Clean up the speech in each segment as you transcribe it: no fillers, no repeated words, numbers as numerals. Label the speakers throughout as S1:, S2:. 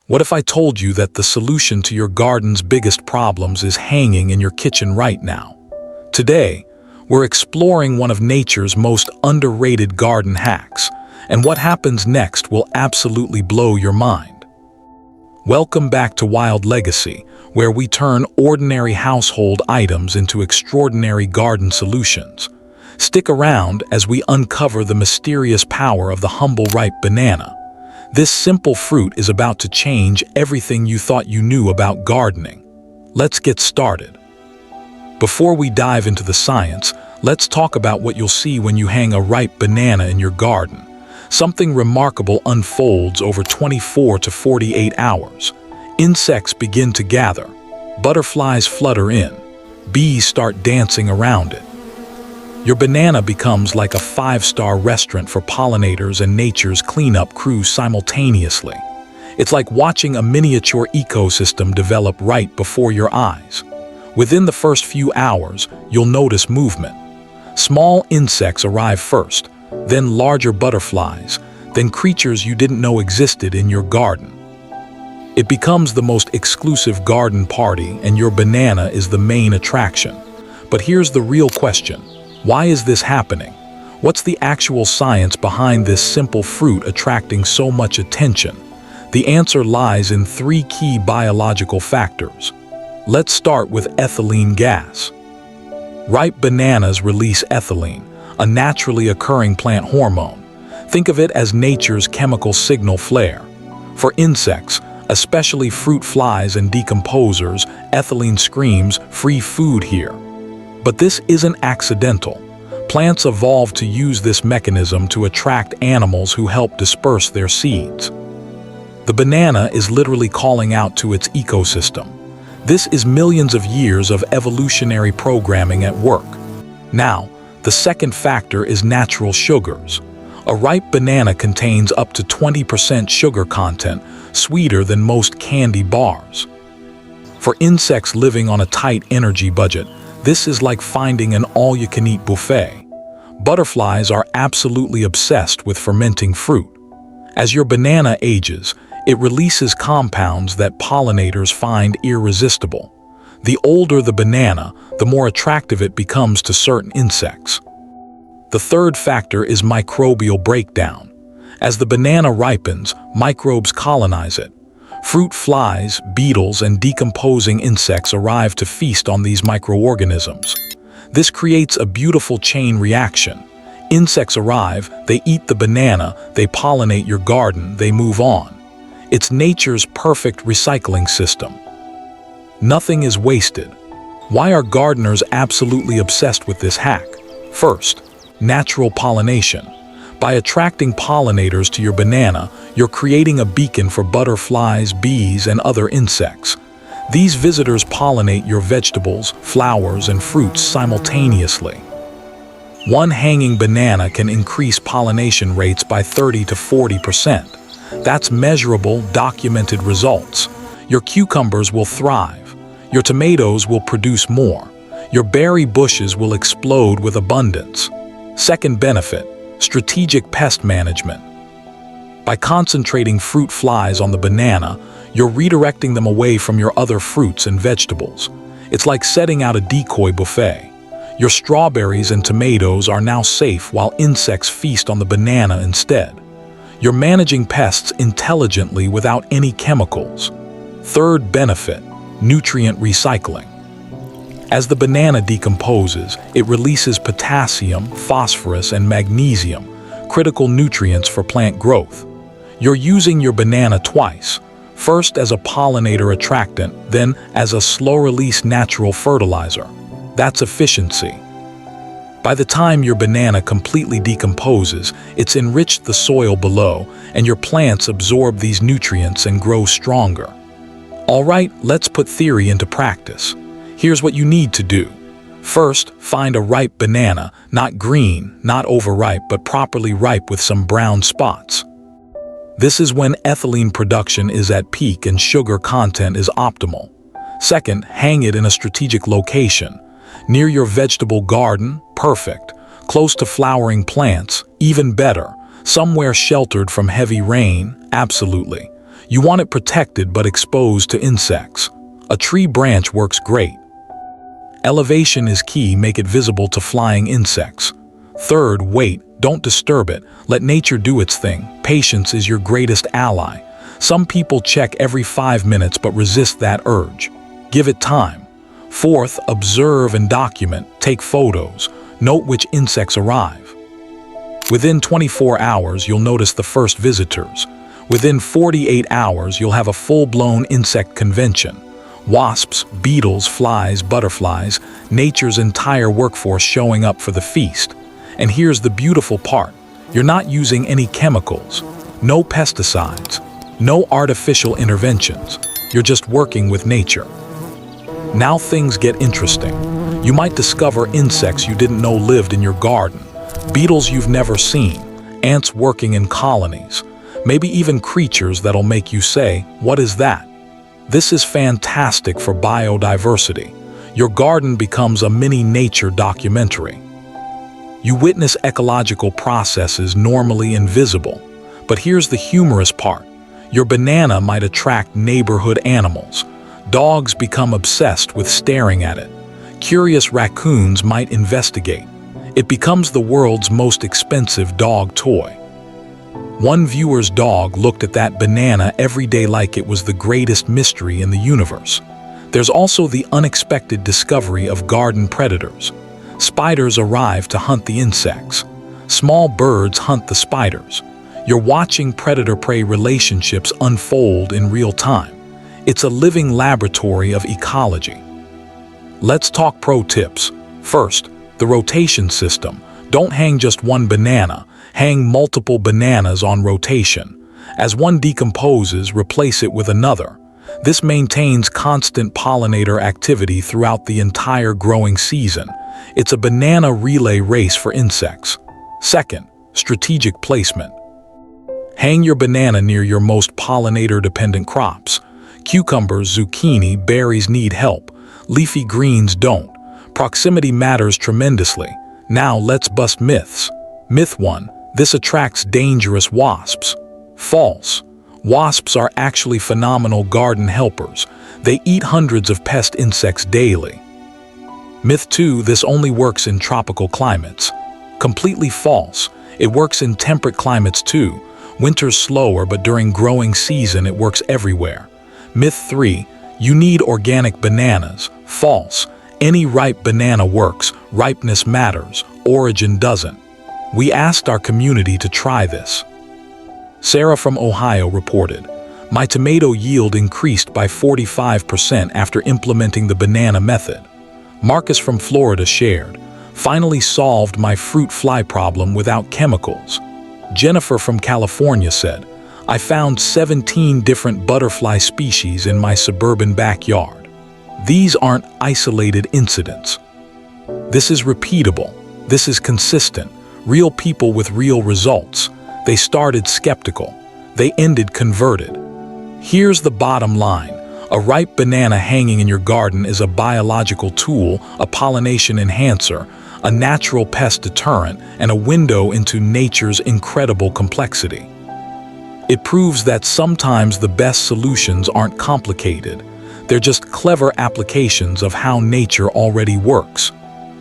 S1: What if I told you that the solution to your garden's biggest problems is hanging in your kitchen right now? Today, we're exploring one of nature's most underrated garden hacks, and what happens next will absolutely blow your mind. Welcome back to Wild Legacy, where we turn ordinary household items into extraordinary garden solutions. Stick around as we uncover the mysterious power of the humble ripe banana. This simple fruit is about to change everything you thought you knew about gardening. Let's get started. Before we dive into the science, let's talk about what you'll see when you hang a ripe banana in your garden. Something remarkable unfolds over 24 to 48 hours. Insects begin to gather. Butterflies flutter in. Bees start dancing around it. Your banana becomes like a five-star restaurant for pollinators and nature's cleanup crew simultaneously. It's like watching a miniature ecosystem develop right before your eyes. Within the first few hours, you'll notice movement. Small insects arrive first, then larger butterflies, then creatures you didn't know existed in your garden. It becomes the most exclusive garden party, and your banana is the main attraction. But here's the real question. Why is this happening? What's the actual science behind this simple fruit attracting so much attention? The answer lies in three key biological factors. Let's start with ethylene gas. Ripe bananas release ethylene, a naturally occurring plant hormone. Think of it as nature's chemical signal flare. For insects, especially fruit flies and decomposers, ethylene screams, "Free food here." But this isn't accidental. Plants evolved to use this mechanism to attract animals who help disperse their seeds. The banana is literally calling out to its ecosystem. This is millions of years of evolutionary programming at work. Now, the second factor is natural sugars. A ripe banana contains up to 20% sugar content, sweeter than most candy bars. For insects living on a tight energy budget, this is like finding an all-you-can-eat buffet. Butterflies are absolutely obsessed with fermenting fruit. As your banana ages, it releases compounds that pollinators find irresistible. The older the banana, the more attractive it becomes to certain insects. The third factor is microbial breakdown. As the banana ripens, microbes colonize it. Fruit flies, beetles, and decomposing insects arrive to feast on these microorganisms. This creates a beautiful chain reaction. Insects arrive, they eat the banana, they pollinate your garden, they move on. It's nature's perfect recycling system. Nothing is wasted. Why are gardeners absolutely obsessed with this hack? First, natural pollination. By attracting pollinators to your banana, you're creating a beacon for butterflies, bees, and other insects. These visitors pollinate your vegetables, flowers, and fruits simultaneously. One hanging banana can increase pollination rates by 30 to 40%. That's measurable, documented results. Your cucumbers will thrive. Your tomatoes will produce more. Your berry bushes will explode with abundance. Second benefit, strategic pest management. By concentrating fruit flies on the banana, you're redirecting them away from your other fruits and vegetables. It's like setting out a decoy buffet. Your strawberries and tomatoes are now safe while insects feast on the banana instead. You're managing pests intelligently without any chemicals. Third benefit, nutrient recycling. As the banana decomposes, it releases potassium, phosphorus, and magnesium, critical nutrients for plant growth. You're using your banana twice, first as a pollinator attractant, then as a slow-release natural fertilizer. That's efficiency. By the time your banana completely decomposes, it's enriched the soil below, and your plants absorb these nutrients and grow stronger. All right, let's put theory into practice. Here's what you need to do. First, find a ripe banana, not green, not overripe, but properly ripe with some brown spots. This is when ethylene production is at peak and sugar content is optimal. Second, hang it in a strategic location. Near your vegetable garden, perfect. Close to flowering plants, even better. Somewhere sheltered from heavy rain, absolutely. You want it protected but exposed to insects. A tree branch works great. Elevation is key, make it visible to flying insects. Third, wait, don't disturb it, let nature do its thing. Patience is your greatest ally. Some people check every 5 minutes but resist that urge. Give it time. Fourth, observe and document, take photos, note which insects arrive. Within 24 hours, you'll notice the first visitors. Within 48 hours, you'll have a full-blown insect convention. Wasps, beetles, flies, butterflies, nature's entire workforce showing up for the feast. And here's the beautiful part. You're not using any chemicals, no pesticides, no artificial interventions. You're just working with nature. Now things get interesting. You might discover insects you didn't know lived in your garden, beetles you've never seen, ants working in colonies, maybe even creatures that'll make you say, "What is that?" This is fantastic for biodiversity. Your garden becomes a mini nature documentary. You witness ecological processes normally invisible. But here's the humorous part. Your banana might attract neighborhood animals. Dogs become obsessed with staring at it. Curious raccoons might investigate. It becomes the world's most expensive dog toy. One viewer's dog looked at that banana every day like it was the greatest mystery in the universe. There's also the unexpected discovery of garden predators. Spiders arrive to hunt the insects. Small birds hunt the spiders. You're watching predator-prey relationships unfold in real time. It's a living laboratory of ecology. Let's talk pro tips. First, the rotation system. Don't hang just one banana. Hang multiple bananas on rotation. As one decomposes, replace it with another. This maintains constant pollinator activity throughout the entire growing season. It's a banana relay race for insects. Second, strategic placement. Hang your banana near your most pollinator-dependent crops. Cucumbers, zucchini, berries need help. Leafy greens don't. Proximity matters tremendously. Now let's bust myths. Myth 1. This attracts dangerous wasps. False. Wasps are actually phenomenal garden helpers. They eat hundreds of pest insects daily. Myth 2. This only works in tropical climates. Completely false. It works in temperate climates too. Winter's slower, but during growing season it works everywhere. Myth 3. You need organic bananas. False. Any ripe banana works. Ripeness matters. Origin doesn't. We asked our community to try this. Sarah from Ohio reported, "My tomato yield increased by 45% after implementing the banana method." Marcus from Florida shared, "Finally solved my fruit fly problem without chemicals." Jennifer from California said, "I found 17 different butterfly species in my suburban backyard." These aren't isolated incidents. This is repeatable. This is consistent. Real people with real results. They started skeptical. They ended converted. Here's the bottom line. A ripe banana hanging in your garden is a biological tool, a pollination enhancer, a natural pest deterrent, and a window into nature's incredible complexity. It proves that sometimes the best solutions aren't complicated. They're just clever applications of how nature already works.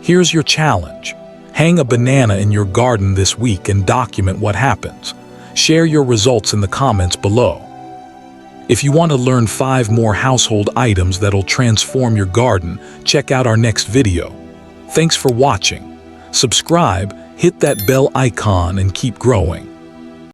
S1: Here's your challenge. Hang a banana in your garden this week and document what happens. Share your results in the comments below. If you want to learn 5 more household items that'll transform your garden, check out our next video. Thanks for watching. Subscribe, hit that bell icon, and keep growing.